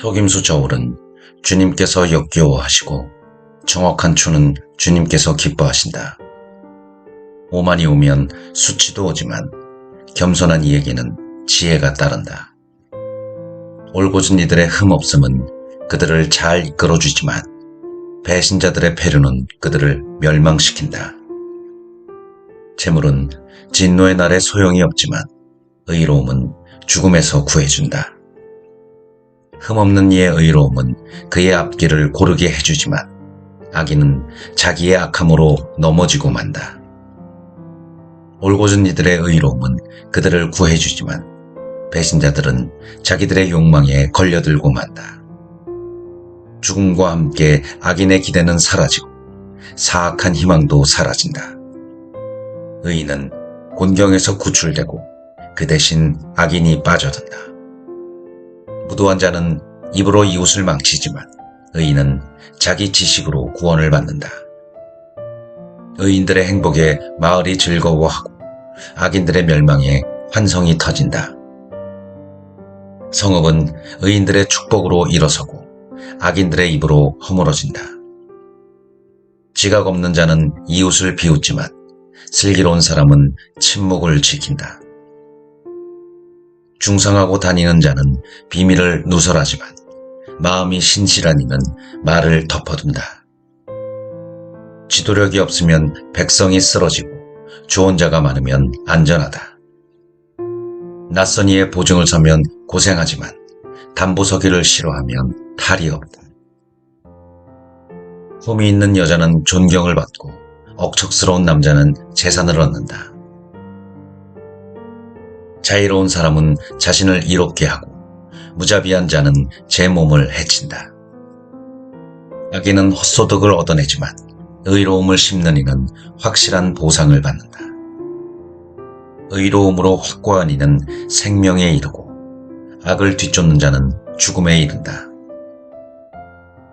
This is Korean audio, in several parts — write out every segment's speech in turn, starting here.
속임수 저울은 주님께서 역겨워하시고 정확한 추는 주님께서 기뻐하신다. 오만이 오면 수치도 오지만 겸손한 이에게는 지혜가 따른다. 올곧은 이들의 흠없음은 그들을 잘 이끌어주지만 배신자들의 패륜은 그들을 멸망시킨다. 재물은 진노의 날에 소용이 없지만 의로움은 죽음에서 구해준다. 흠없는 이의 의로움은 그의 앞길을 고르게 해주지만 악인은 자기의 악함으로 넘어지고 만다. 올곧은 이들의 의로움은 그들을 구해주지만 배신자들은 자기들의 욕망에 걸려들고 만다. 죽음과 함께 악인의 기대는 사라지고 사악한 희망도 사라진다. 의인은 곤경에서 구출되고 그 대신 악인이 빠져든다. 무도한 자는 입으로 이웃을 망치지만 의인은 자기 지식으로 구원을 받는다. 의인들의 행복에 마을이 즐거워하고 악인들의 멸망에 환성이 터진다. 성읍은 의인들의 축복으로 일어서고 악인들의 입으로 허물어진다. 지각 없는 자는 이웃을 비웃지만 슬기로운 사람은 침묵을 지킨다. 중상하고 다니는 자는 비밀을 누설하지만 마음이 신실한 이는 말을 덮어둔다. 지도력이 없으면 백성이 쓰러지고 좋은 자가 많으면 안전하다. 낯선 이의 보증을 서면 고생하지만 담보 서기를 싫어하면 탈이 없다. 품이 있는 여자는 존경을 받고 억척스러운 남자는 재산을 얻는다. 자유로운 사람은 자신을 이롭게 하고 무자비한 자는 제 몸을 해친다. 악인은 헛소득을 얻어내지만 의로움을 심는 이는 확실한 보상을 받는다. 의로움으로 확고한 이는 생명에 이르고 악을 뒤쫓는 자는 죽음에 이른다.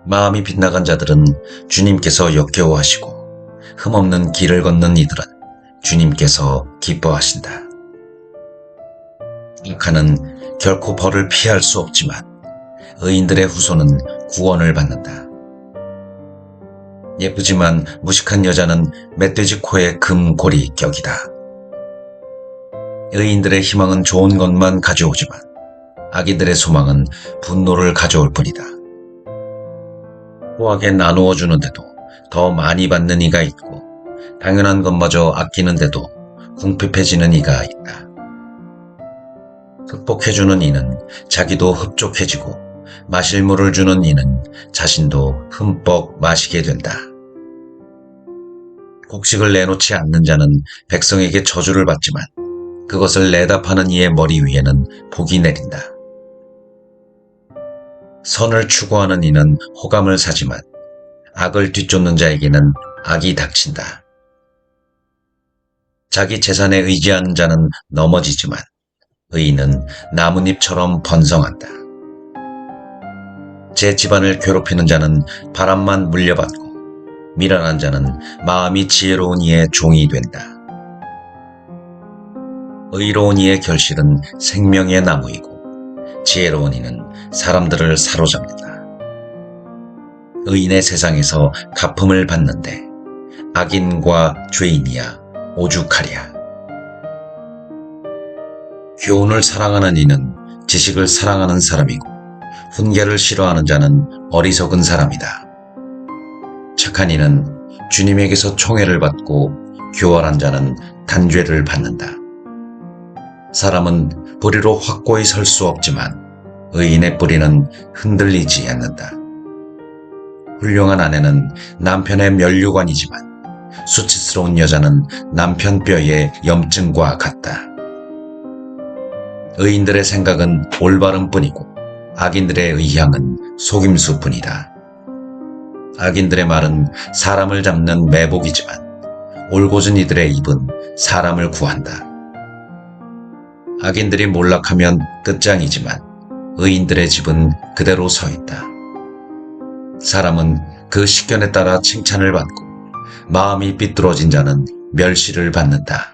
마음이 빗나간 자들은 주님께서 역겨워하시고 흠없는 길을 걷는 이들은 주님께서 기뻐하신다. 악한은 결코 벌을 피할 수 없지만 의인들의 후손은 구원을 받는다. 예쁘지만 무식한 여자는 멧돼지 코에 금고리 격이다. 의인들의 희망은 좋은 것만 가져오지만 악인들의 소망은 분노를 가져올 뿐이다. 후하게 나누어 주는데도 더 많이 받는 이가 있고 당연한 것마저 아끼는데도 궁핍해지는 이가 있다. 흡복해주는 이는 자기도 흡족해지고 마실 물을 주는 이는 자신도 흠뻑 마시게 된다. 곡식을 내놓지 않는 자는 백성에게 저주를 받지만 그것을 내다 파는 이의 머리 위에는 복이 내린다. 선을 추구하는 이는 호감을 사지만 악을 뒤쫓는 자에게는 악이 닥친다. 자기 재산에 의지하는 자는 넘어지지만 의인은 나뭇잎처럼 번성한다. 제 집안을 괴롭히는 자는 바람만 물려받고 미련한 자는 마음이 지혜로운 이의 종이 된다. 의로운 이의 결실은 생명의 나무이고 지혜로운 이는 사람들을 사로잡는다. 의인의 세상에서 갚음을 받는데 악인과 죄인이야 오죽하랴. 교훈을 사랑하는 이는 지식을 사랑하는 사람이고 훈계를 싫어하는 자는 어리석은 사람이다. 착한 이는 주님에게서 총애를 받고 교활한 자는 단죄를 받는다. 사람은 뿌리로 확고히 설 수 없지만 의인의 뿌리는 흔들리지 않는다. 훌륭한 아내는 남편의 면류관이지만 수치스러운 여자는 남편 뼈의 염증과 같다. 의인들의 생각은 올바른 뿐이고 악인들의 의향은 속임수 뿐이다. 악인들의 말은 사람을 잡는 매복이지만 올곧은 이들의 입은 사람을 구한다. 악인들이 몰락하면 끝장이지만 의인들의 집은 그대로 서 있다. 사람은 그 식견에 따라 칭찬을 받고 마음이 삐뚤어진 자는 멸시를 받는다.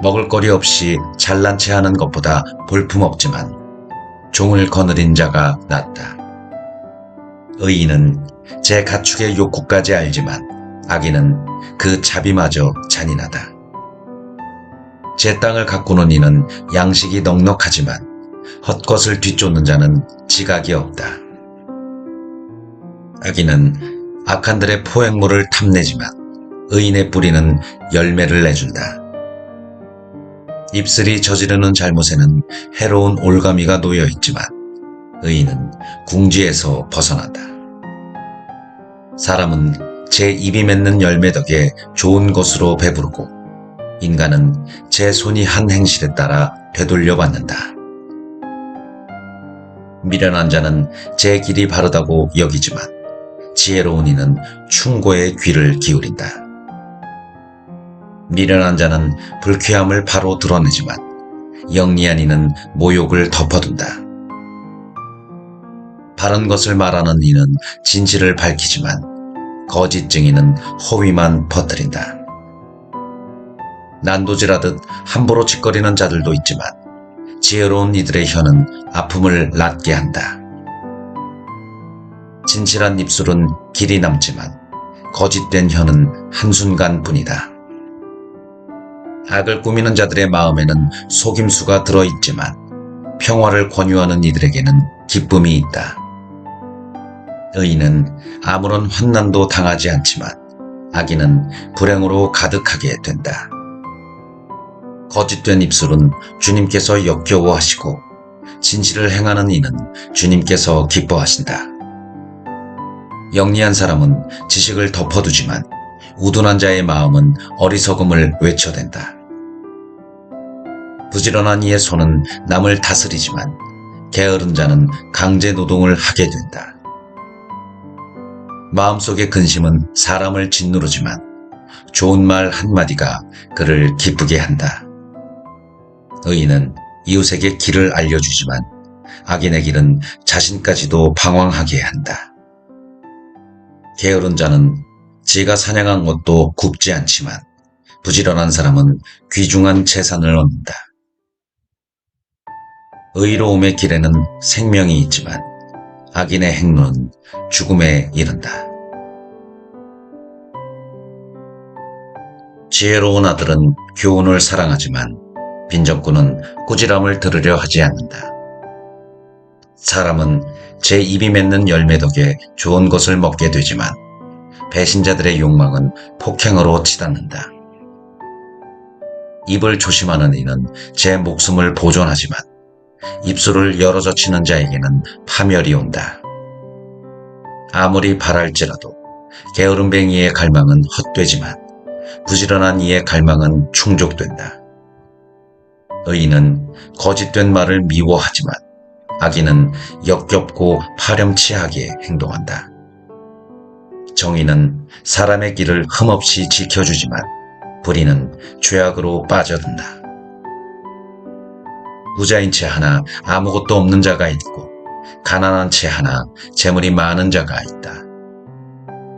먹을거리 없이 잘난 체하는 것보다 볼품없지만 종을 거느린 자가 낫다. 의인은 제 가축의 욕구까지 알지만 악인은 그 자비마저 잔인하다. 제 땅을 가꾸는 이는 양식이 넉넉하지만 헛것을 뒤쫓는 자는 지각이 없다. 악인은 악한들의 포획물을 탐내지만 의인의 뿌리는 열매를 내준다. 입술이 저지르는 잘못에는 해로운 올가미가 놓여있지만 의인은 궁지에서 벗어난다. 사람은 제 입이 맺는 열매 덕에 좋은 것으로 배부르고 인간은 제 손이 한 행실에 따라 되돌려 받는다. 미련한 자는 제 길이 바르다고 여기지만 지혜로운 이는 충고의 귀를 기울인다. 미련한 자는 불쾌함을 바로 드러내지만 영리한 이는 모욕을 덮어둔다. 바른 것을 말하는 이는 진실을 밝히지만 거짓 증인은 허위만 퍼뜨린다. 난도질하듯 함부로 짓거리는 자들도 있지만 지혜로운 이들의 혀는 아픔을 낫게 한다. 진실한 입술은 길이 남지만 거짓된 혀는 한순간뿐이다. 악을 꾸미는 자들의 마음에는 속임수가 들어있지만 평화를 권유하는 이들에게는 기쁨이 있다. 의인은 아무런 환난도 당하지 않지만 악인은 불행으로 가득하게 된다. 거짓된 입술은 주님께서 역겨워하시고 진실을 행하는 이는 주님께서 기뻐하신다. 영리한 사람은 지식을 덮어두지만 우둔한 자의 마음은 어리석음을 외쳐댄다. 부지런한 이의 손은 남을 다스리지만 게으른 자는 강제 노동을 하게 된다. 마음속의 근심은 사람을 짓누르지만 좋은 말 한마디가 그를 기쁘게 한다. 의인은 이웃에게 길을 알려주지만 악인의 길은 자신까지도 방황하게 한다. 게으른 자는 지가 사냥한 것도 굽지 않지만 부지런한 사람은 귀중한 재산을 얻는다. 의로움의 길에는 생명이 있지만 악인의 행로는 죽음에 이른다. 지혜로운 아들은 교훈을 사랑하지만 빈정꾼은 꾸지람을 들으려 하지 않는다. 사람은 제 입이 맺는 열매 덕에 좋은 것을 먹게 되지만 배신자들의 욕망은 폭행으로 치닫는다. 입을 조심하는 이는 제 목숨을 보존하지만 입술을 열어젖히는 자에게는 파멸이 온다. 아무리 바랄지라도 게으름뱅이의 갈망은 헛되지만 부지런한 이의 갈망은 충족된다. 의인은 거짓된 말을 미워하지만 악인은 역겹고 파렴치하게 행동한다. 정의는 사람의 길을 흠없이 지켜주지만 불의는 죄악으로 빠져든다. 부자인 채 하나 아무것도 없는 자가 있고 가난한 채 하나 재물이 많은 자가 있다.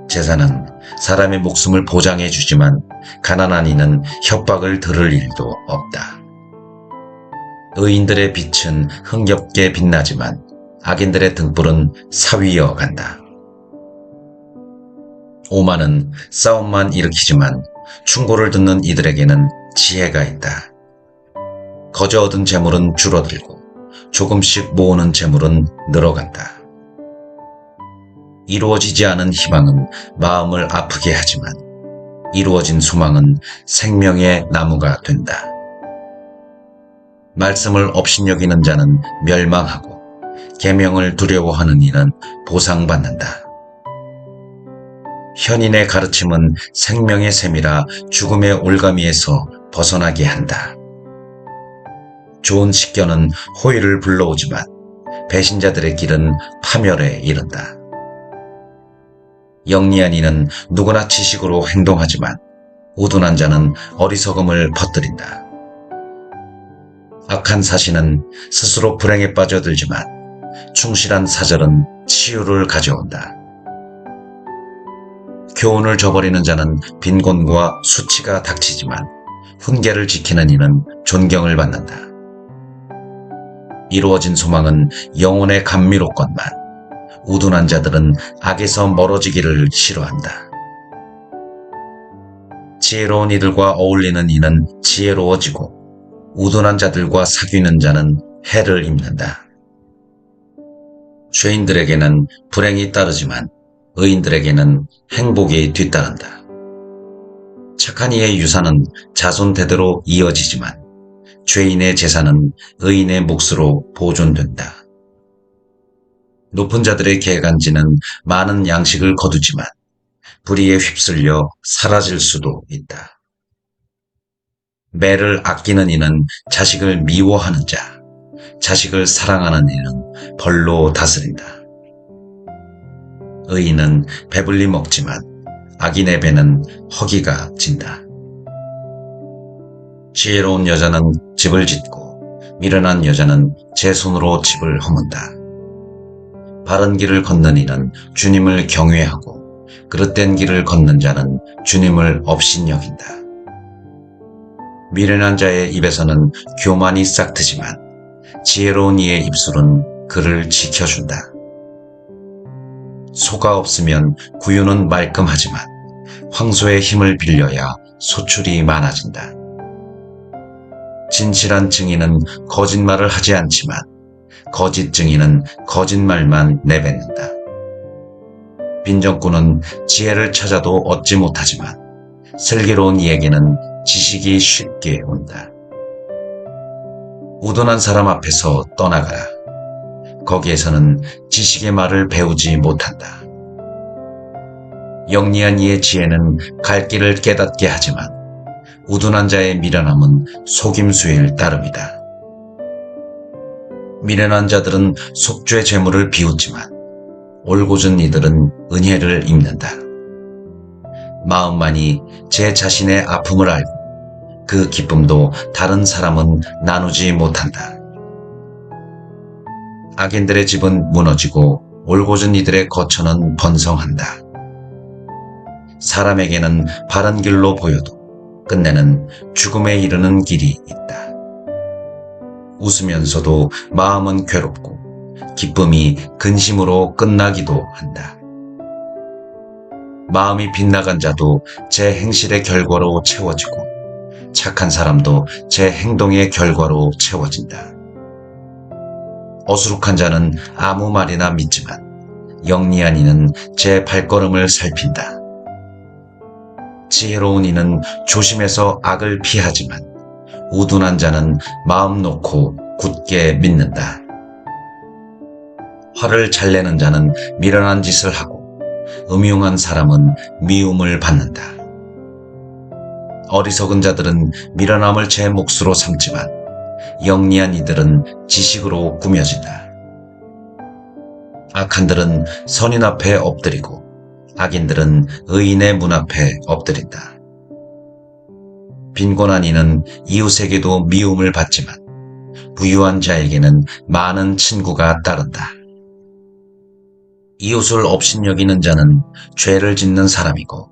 재산은 사람의 목숨을 보장해 주지만 가난한 이는 협박을 들을 일도 없다. 의인들의 빛은 흥겹게 빛나지만 악인들의 등불은 사위어 간다. 오만은 싸움만 일으키지만 충고를 듣는 이들에게는 지혜가 있다. 거저 얻은 재물은 줄어들고 조금씩 모으는 재물은 늘어간다. 이루어지지 않은 희망은 마음을 아프게 하지만 이루어진 소망은 생명의 나무가 된다. 말씀을 업신여기는 자는 멸망하고 계명을 두려워하는 이는 보상받는다. 현인의 가르침은 생명의 셈이라 죽음의 올가미에서 벗어나게 한다. 좋은 식견은 호의를 불러오지만 배신자들의 길은 파멸에 이른다. 영리한 이는 누구나 지식으로 행동하지만 우둔한 자는 어리석음을 퍼뜨린다. 악한 사신은 스스로 불행에 빠져들지만 충실한 사절은 치유를 가져온다. 교훈을 저버리는 자는 빈곤과 수치가 닥치지만 훈계를 지키는 이는 존경을 받는다. 이루어진 소망은 영혼의 감미롭건만 우둔한 자들은 악에서 멀어지기를 싫어한다. 지혜로운 이들과 어울리는 이는 지혜로워지고 우둔한 자들과 사귀는 자는 해를 입는다. 죄인들에게는 불행이 따르지만 의인들에게는 행복이 뒤따른다. 착한 이의 유산은 자손 대대로 이어지지만 죄인의 재산은 의인의 몫으로 보존된다. 높은 자들의 개간지는 많은 양식을 거두지만 불의에 휩쓸려 사라질 수도 있다. 매를 아끼는 이는 자식을 미워하는 자, 자식을 사랑하는 이는 벌로 다스린다. 의인은 배불리 먹지만 악인의 배는 허기가 진다. 지혜로운 여자는 집을 짓고 미련한 여자는 제 손으로 집을 허문다. 바른 길을 걷는 이는 주님을 경외하고 그릇된 길을 걷는 자는 주님을 업신여긴다. 미련한 자의 입에서는 교만이 싹트지만 지혜로운 이의 입술은 그를 지켜준다. 소가 없으면 구유는 말끔하지만 황소의 힘을 빌려야 소출이 많아진다. 진실한 증인은 거짓말을 하지 않지만 거짓 증인은 거짓말만 내뱉는다. 빈정꾼은 지혜를 찾아도 얻지 못하지만 슬기로운 이에게는 지식이 쉽게 온다. 우둔한 사람 앞에서 떠나가라. 거기에서는 지식의 말을 배우지 못한다. 영리한 이의 지혜는 갈 길을 깨닫게 하지만 우둔한 자의 미련함은 속임수일 따름이다. 미련한 자들은 속죄 재물을 비웃지만 올곧은 이들은 은혜를 입는다. 마음만이 제 자신의 아픔을 알고 그 기쁨도 다른 사람은 나누지 못한다. 악인들의 집은 무너지고 올곧은 이들의 거처는 번성한다. 사람에게는 바른 길로 보여도 끝내는 죽음에 이르는 길이 있다. 웃으면서도 마음은 괴롭고 기쁨이 근심으로 끝나기도 한다. 마음이 빗나간 자도 제 행실의 결과로 채워지고 착한 사람도 제 행동의 결과로 채워진다. 어수룩한 자는 아무 말이나 믿지만 영리한 이는 제 발걸음을 살핀다. 지혜로운 이는 조심해서 악을 피하지만 우둔한 자는 마음 놓고 굳게 믿는다. 화를 잘 내는 자는 미련한 짓을 하고 음흉한 사람은 미움을 받는다. 어리석은 자들은 미련함을 제 몫으로 삼지만 영리한 이들은 지식으로 꾸며진다. 악한들은 선인 앞에 엎드리고 악인들은 의인의 문 앞에 엎드린다. 빈곤한 이는 이웃에게도 미움을 받지만 부유한 자에게는 많은 친구가 따른다. 이웃을 업신여기는 자는 죄를 짓는 사람이고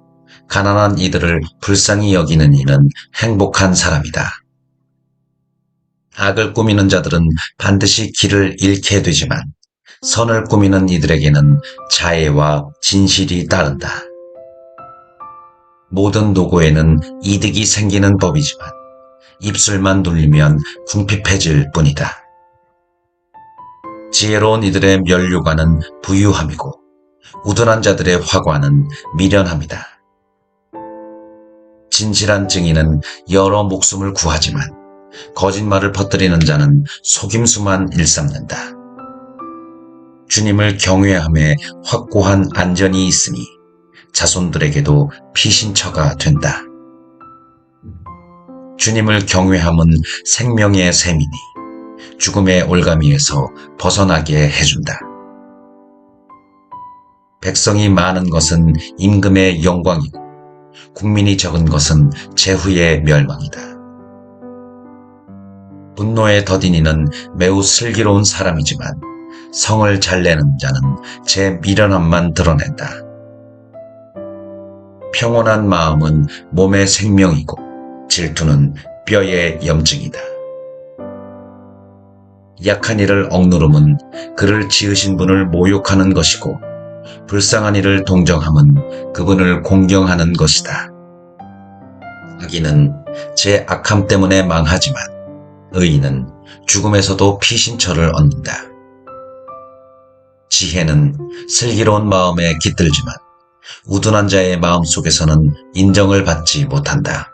가난한 이들을 불쌍히 여기는 이는 행복한 사람이다. 악을 꾸미는 자들은 반드시 길을 잃게 되지만 선을 꾸미는 이들에게는 자애와 진실이 따른다. 모든 노고에는 이득이 생기는 법이지만 입술만 돌리면 궁핍해질 뿐이다. 지혜로운 이들의 면류관은 부유함이고 우둔한 자들의 화관은 미련함이다. 진실한 증인은 여러 목숨을 구하지만 거짓말을 퍼뜨리는 자는 속임수만 일삼는다. 주님을 경외함에 확고한 안전이 있으니 자손들에게도 피신처가 된다. 주님을 경외함은 생명의 셈이니 죽음의 올가미에서 벗어나게 해준다. 백성이 많은 것은 임금의 영광이고 국민이 적은 것은 제후의 멸망이다. 분노에 더딘 이는 매우 슬기로운 사람이지만 성을 잘 내는 자는 제 미련함만 드러낸다. 평온한 마음은 몸의 생명이고 질투는 뼈의 염증이다. 약한 이를 억누름은 그를 지으신 분을 모욕하는 것이고 불쌍한 이를 동정함은 그분을 공경하는 것이다. 악인은 제 악함 때문에 망하지만 의인은 죽음에서도 피신처를 얻는다. 지혜는 슬기로운 마음에 깃들지만 우둔한 자의 마음속에서는 인정을 받지 못한다.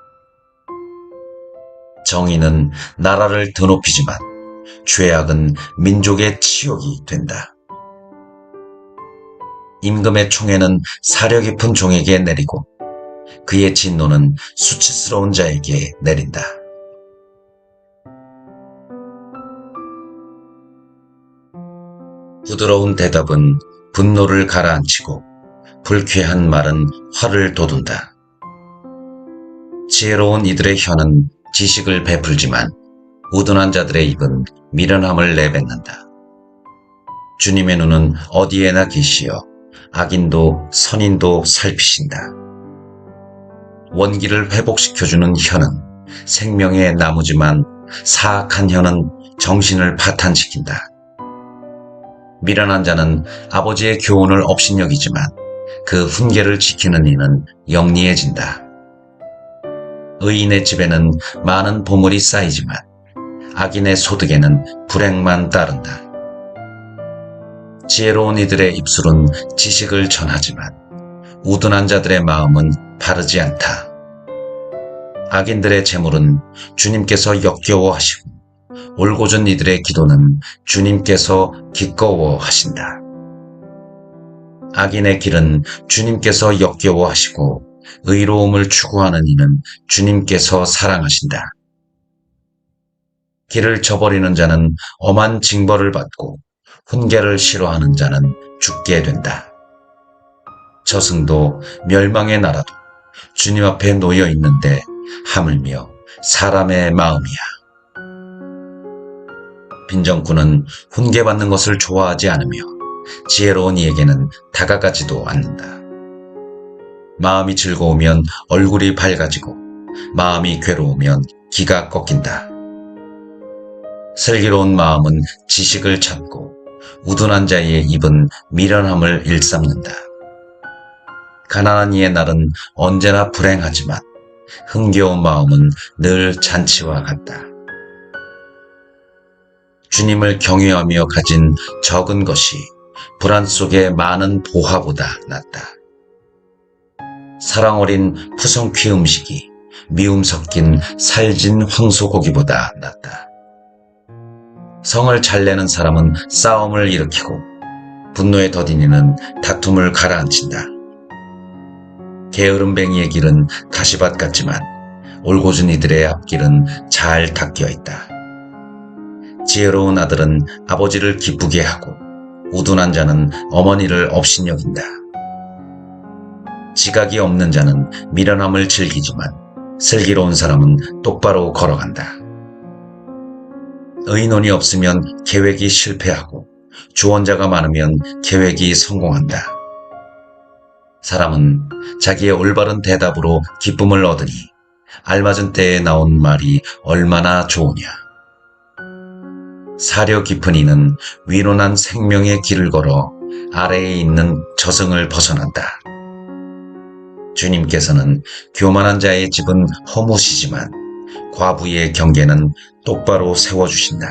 정의는 나라를 드높이지만 죄악은 민족의 치욕이 된다. 임금의 총애는 사려 깊은 종에게 내리고 그의 진노는 수치스러운 자에게 내린다. 부드러운 대답은 분노를 가라앉히고 불쾌한 말은 화를 돋운다. 지혜로운 이들의 혀는 지식을 베풀지만 우둔한 자들의 입은 미련함을 내뱉는다. 주님의 눈은 어디에나 계시어 악인도 선인도 살피신다. 원기를 회복시켜주는 혀는 생명의 나무지만 사악한 혀는 정신을 파탄시킨다. 미련한 자는 아버지의 교훈을 업신여기지만 그 훈계를 지키는 이는 영리해진다. 의인의 집에는 많은 보물이 쌓이지만 악인의 소득에는 불행만 따른다. 지혜로운 이들의 입술은 지식을 전하지만 우둔한 자들의 마음은 바르지 않다. 악인들의 재물은 주님께서 역겨워하시고 올곧은 이들의 기도는 주님께서 기꺼워하신다. 악인의 길은 주님께서 역겨워하시고 의로움을 추구하는 이는 주님께서 사랑하신다. 길을 저버리는 자는 엄한 징벌을 받고 훈계를 싫어하는 자는 죽게 된다. 저승도 멸망의 나라도 주님 앞에 놓여 있는데 하물며 사람의 마음이야. 빈정꾼은 훈계받는 것을 좋아하지 않으며 지혜로운 이에게는 다가가지도 않는다. 마음이 즐거우면 얼굴이 밝아지고 마음이 괴로우면 기가 꺾인다. 슬기로운 마음은 지식을 찾고 우둔한 자의 입은 미련함을 일삼는다. 가난한 이의 날은 언제나 불행하지만 흥겨운 마음은 늘 잔치와 같다. 주님을 경외하며 가진 적은 것이 불안 속에 많은 보화보다 낫다. 사랑 어린 푸성퀴 음식이 미움 섞인 살진 황소고기보다 낫다. 성을 잘 내는 사람은 싸움을 일으키고 분노에 더딘 이는 다툼을 가라앉힌다. 게으름뱅이의 길은 가시밭 같지만 올곧은 이들의 앞길은 잘 닦여 있다. 지혜로운 아들은 아버지를 기쁘게 하고 우둔한 자는 어머니를 업신여긴다. 지각이 없는 자는 미련함을 즐기지만 슬기로운 사람은 똑바로 걸어간다. 의논이 없으면 계획이 실패하고 조언자가 많으면 계획이 성공한다. 사람은 자기의 올바른 대답으로 기쁨을 얻으니 알맞은 때에 나온 말이 얼마나 좋으냐. 사려 깊은 이는 위론한 생명의 길을 걸어 아래에 있는 저승을 벗어난다. 주님께서는 교만한 자의 집은 허무시지만 과부의 경계는 똑바로 세워주신다.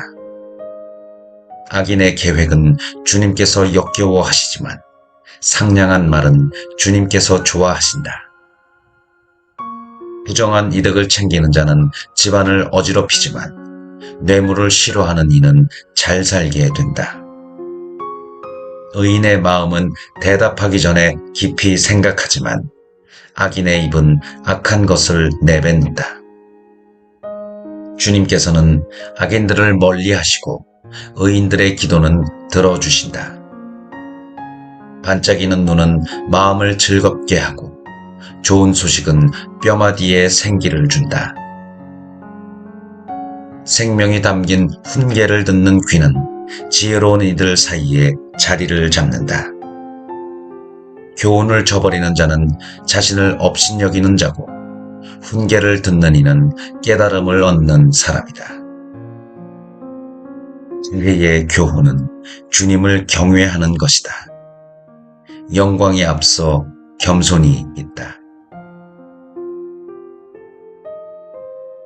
악인의 계획은 주님께서 역겨워하시지만 상냥한 말은 주님께서 좋아하신다. 부정한 이득을 챙기는 자는 집안을 어지럽히지만 뇌물을 싫어하는 이는 잘 살게 된다. 의인의 마음은 대답하기 전에 깊이 생각하지만 악인의 입은 악한 것을 내뱉는다. 주님께서는 악인들을 멀리하시고 의인들의 기도는 들어주신다. 반짝이는 눈은 마음을 즐겁게 하고 좋은 소식은 뼈마디에 생기를 준다. 생명이 담긴 훈계를 듣는 귀는 지혜로운 이들 사이에 자리를 잡는다. 교훈을 저버리는 자는 자신을 업신여기는 자고 훈계를 듣는 이는 깨달음을 얻는 사람이다. 지혜의 교훈은 주님을 경외하는 것이다. 영광에 앞서 겸손이 있다.